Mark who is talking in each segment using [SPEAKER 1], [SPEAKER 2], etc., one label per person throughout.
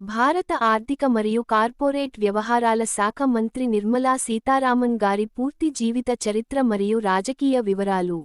[SPEAKER 1] భారత ఆర్థిక మరియు కార్పొరేట్ వ్యవహారాల శాఖ మంత్రి నిర్మలా సీతారామన్ గారి పూర్తి జీవిత చరిత్ర మరియు రాజకీయ వివరాలు.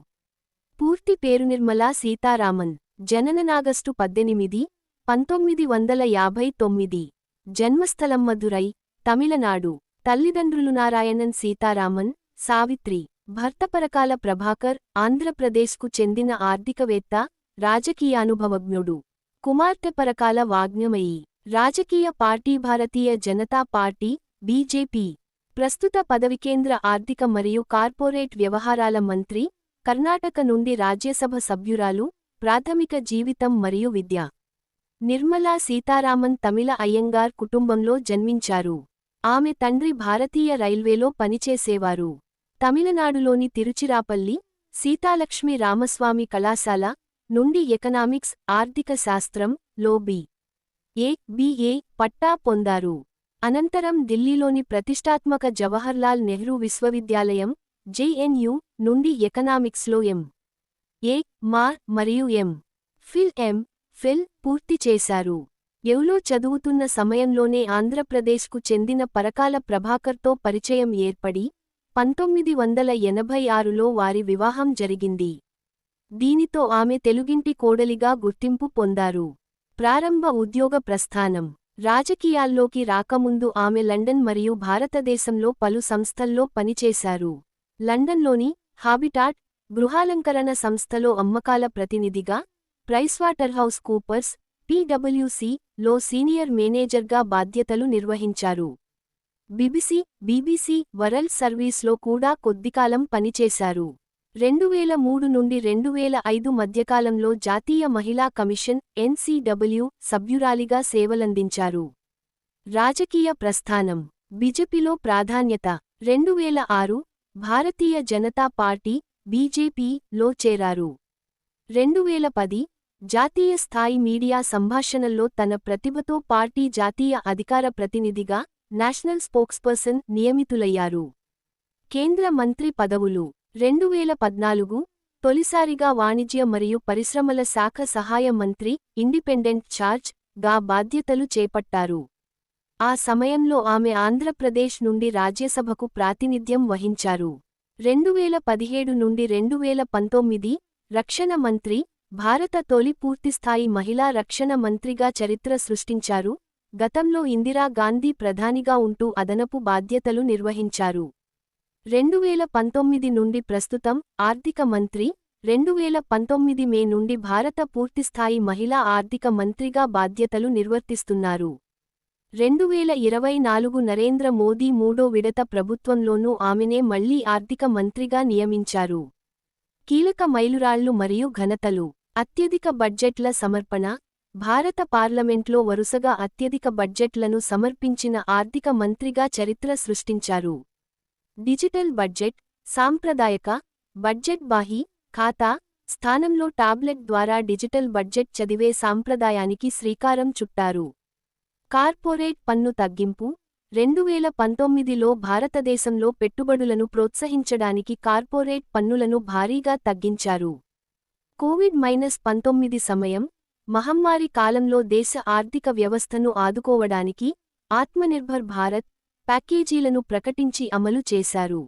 [SPEAKER 1] పూర్తి పేరు నిర్మలా సీతారామన్. జనననాగస్టు 18, 1959. జన్మస్థలం మదురై, తమిళనాడు. తల్లిదండ్రులు నారాయణన్ సీతారామన్, సావిత్రి. భర్త పరకాల ప్రభాకర్, ఆంధ్రప్రదేశ్కు చెందిన ఆర్థికవేత్త, రాజకీయానుభవజ్ఞుడు. కుమార్తె పరకాల వాగ్ఞమయి. రాజకీయ party Bharatiya Janata party, BJP. ప్రస్తుత పదవి కేంద్ర ఆర్థిక మరియు కార్పొరేట్ వ్యవహారాల మంత్రి, కర్ణాటక నుండి రాజ్యసభ సభ్యురాలు. ప్రాథమిక జీవితం మరియు విద్య. నిర్మలా సీతారామన్ తమిళ అయ్యంగార్ కుటుంబంలో జన్మించారు. ఆమె తండ్రి భారతీయ రైల్వేలో పనిచేసేవారు. తమిళనాడులోని తిరుచిరాపల్లి, సీతాలక్ష్మి రామస్వామి కళాశాల నుండి ఎకనామిక్స్, ఆర్థిక శాస్త్రం లో BA పట్టా పొందారు. అనంతరం ఢిల్లీలోని ప్రతిష్టాత్మక జవహర్లాల్ నెహ్రూ విశ్వవిద్యాలయం, JNU నుండి ఎకనామిక్స్లో M.A. మరియు M.Phil పూర్తి చేశారు. యులో చదువుతున్న సమయంలోనే ఆంధ్రప్రదేశ్కు చెందిన పరకాల ప్రభాకర్తో పరిచయం ఏర్పడి, 1986లో వారి వివాహం జరిగింది. దీనితో ఆమె తెలుగింటి కోడలిగా గుర్తింపు పొందారు. ప్రారంభ ఉద్యోగ ప్రస్థానం. రాజకీయాల్లోకి రాకముందు ఆమె లండన్ మరియు భారతదేశంలో పలు సంస్థల్లో పనిచేశారు. లండన్లోని హాబిటాట్ గృహాలంకరణ సంస్థలో అమ్మకాల ప్రతినిధిగా, ప్రైస్వాటర్హౌస్ కూపర్స్ PwC లో సీనియర్ మేనేజర్గా బాధ్యతలు నిర్వహించారు. BBC వరల్డ్ సర్వీస్లో కూడా కొద్దికాలం పనిచేశారు. 2003 నుండి 2005 మధ్యకాలంలో జాతీయ మహిళా కమిషన్ NCW సభ్యురాలిగా సేవలందించారు. రాజకీయ ప్రస్థానం. బీజేపీలో ప్రాధాన్యత. 2006 భారతీయ జనతా పార్టీ BJP లో చేరారు. 2010 జాతీయ స్థాయి మీడియా సంభాషణల్లో తన ప్రతిభతో పార్టీ జాతీయ అధికార ప్రతినిధిగా, నేషనల్ స్పోక్స్పర్సన్ నియమితులయ్యారు. కేంద్ర మంత్రి పదవులు. 2014 తొలిసారిగా వాణిజ్య మరియు పరిశ్రమల శాఖ సహాయ మంత్రి, ఇండిపెండెంట్ ఛార్జ్ గా బాధ్యతలు చేపట్టారు. ఆ సమయంలో ఆమె ఆంధ్రప్రదేశ్ నుండి రాజ్యసభకు ప్రాతినిధ్యం వహించారు. 2017 నుండి 2019 రక్షణ మంత్రి, భారత తొలి పూర్తిస్థాయి మహిళా రక్షణ మంత్రిగా చరిత్ర సృష్టించారు. గతంలో ఇందిరా గాంధీ ప్రధానిగా ఉంటూ అదనపు బాధ్యతలు నిర్వహించారు. 2019 నుండి ప్రస్తుతం ఆర్థిక మంత్రి. 2019 మే నుండి భారత పూర్తిస్థాయి మహిళా ఆర్థిక మంత్రిగా బాధ్యతలు నిర్వర్తిస్తున్నారు. 2024 నరేంద్ర మోదీ మూడో విడత ప్రభుత్వంలోనూ ఆమెనే మళ్లీ ఆర్థిక మంత్రిగా నియమించారు. కీలక మైలురాళ్లు మరియు ఘనతలు. అత్యధిక బడ్జెట్ల సమర్పణ. భారత పార్లమెంట్లో వరుసగా అత్యధిక బడ్జెట్లను సమర్పించిన ఆర్థిక మంత్రిగా చరిత్ర సృష్టించారు. Digital budget. సాంప్రదాయక బడ్జెట్ బాహి ఖాతా స్థానంలో టాబ్లెట్ ద్వారా డిజిటల్ బడ్జెట్ చదివే సాంప్రదాయానికి శ్రీకారం చుట్టారు. కార్పొరేట్ పన్ను తగ్గింపు. 2019లో భారతదేశంలో పెట్టుబడులను ప్రోత్సహించడానికి కార్పొరేట్ పన్నులను భారీగా తగ్గించారు. కోవిడ్-19 సమయం, మహమ్మారి కాలంలో దేశ ఆర్థిక వ్యవస్థను ఆదుకోవడానికి ఆత్మనిర్భర్ భారత్ ప్యాకేజీలను ప్రకటించి అమలు చేశారు.